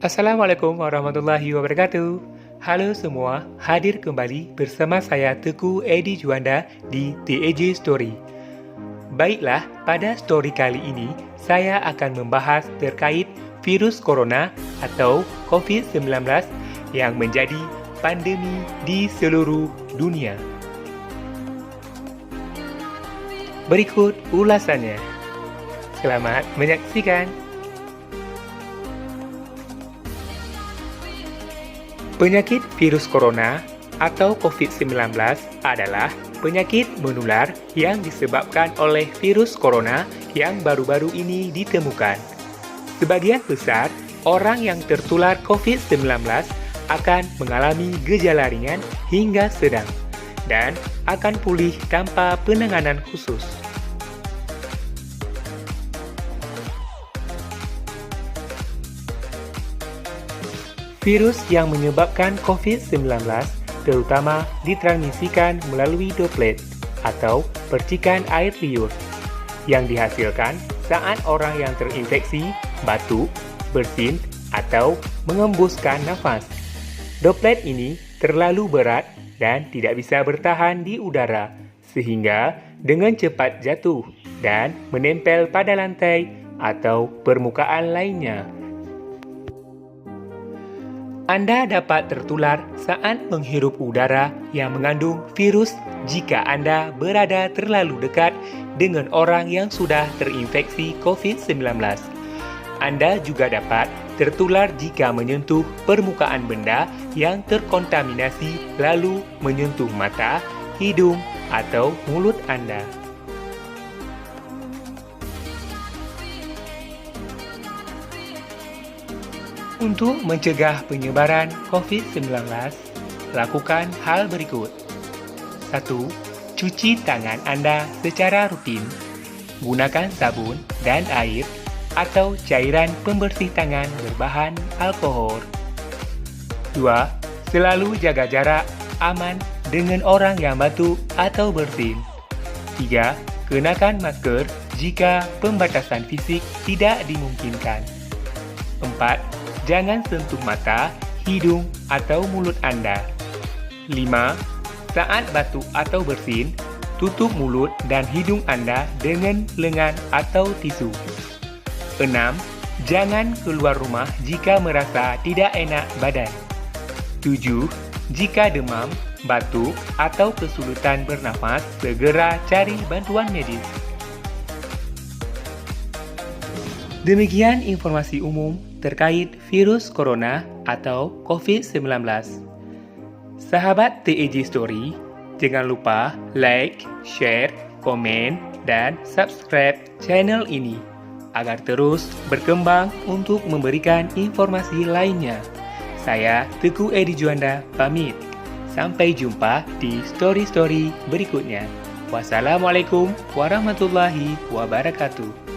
Assalamualaikum warahmatullahi wabarakatuh. Halo semua, hadir kembali bersama saya Teguh Edi Juanda di The AJ Story. Baiklah, pada story kali ini saya akan membahas terkait virus corona atau COVID-19 yang menjadi pandemi di seluruh dunia. Berikut ulasannya. Selamat menyaksikan. Penyakit virus corona atau COVID-19 adalah penyakit menular yang disebabkan oleh virus corona yang baru-baru ini ditemukan. Sebagian besar orang yang tertular COVID-19 akan mengalami gejala ringan hingga sedang dan akan pulih tanpa penanganan khusus. Virus yang menyebabkan COVID-19 terutama ditransmisikan melalui droplet atau percikan air liur yang dihasilkan saat orang yang terinfeksi batuk, bersin, atau mengembuskan nafas. Droplet ini terlalu berat dan tidak bisa bertahan di udara sehingga dengan cepat jatuh dan menempel pada lantai atau permukaan lainnya. Anda dapat tertular saat menghirup udara yang mengandung virus jika Anda berada terlalu dekat dengan orang yang sudah terinfeksi COVID-19. Anda juga dapat tertular jika menyentuh permukaan benda yang terkontaminasi lalu menyentuh mata, hidung, atau mulut Anda. Untuk mencegah penyebaran COVID-19, lakukan hal berikut. 1. Cuci tangan Anda secara rutin. Gunakan sabun dan air atau cairan pembersih tangan berbahan alkohol. 2. Selalu jaga jarak aman dengan orang yang batuk atau bersin. 3. Kenakan masker jika pembatasan fisik tidak dimungkinkan. 4. Jangan sentuh mata, hidung, atau mulut Anda. 5. Saat batuk atau bersin, tutup mulut dan hidung Anda dengan lengan atau tisu. 6. Jangan keluar rumah jika merasa tidak enak badan. 7. Jika demam, batuk, atau kesulitan bernafas, segera cari bantuan medis. Demikian informasi umum terkait virus corona atau COVID-19. Sahabat TAJ Story, jangan lupa like, share, komen, dan subscribe channel ini agar terus berkembang untuk memberikan informasi lainnya. Saya Teguh Edi Juanda pamit. Sampai jumpa di story-story berikutnya. Wassalamualaikum warahmatullahi wabarakatuh.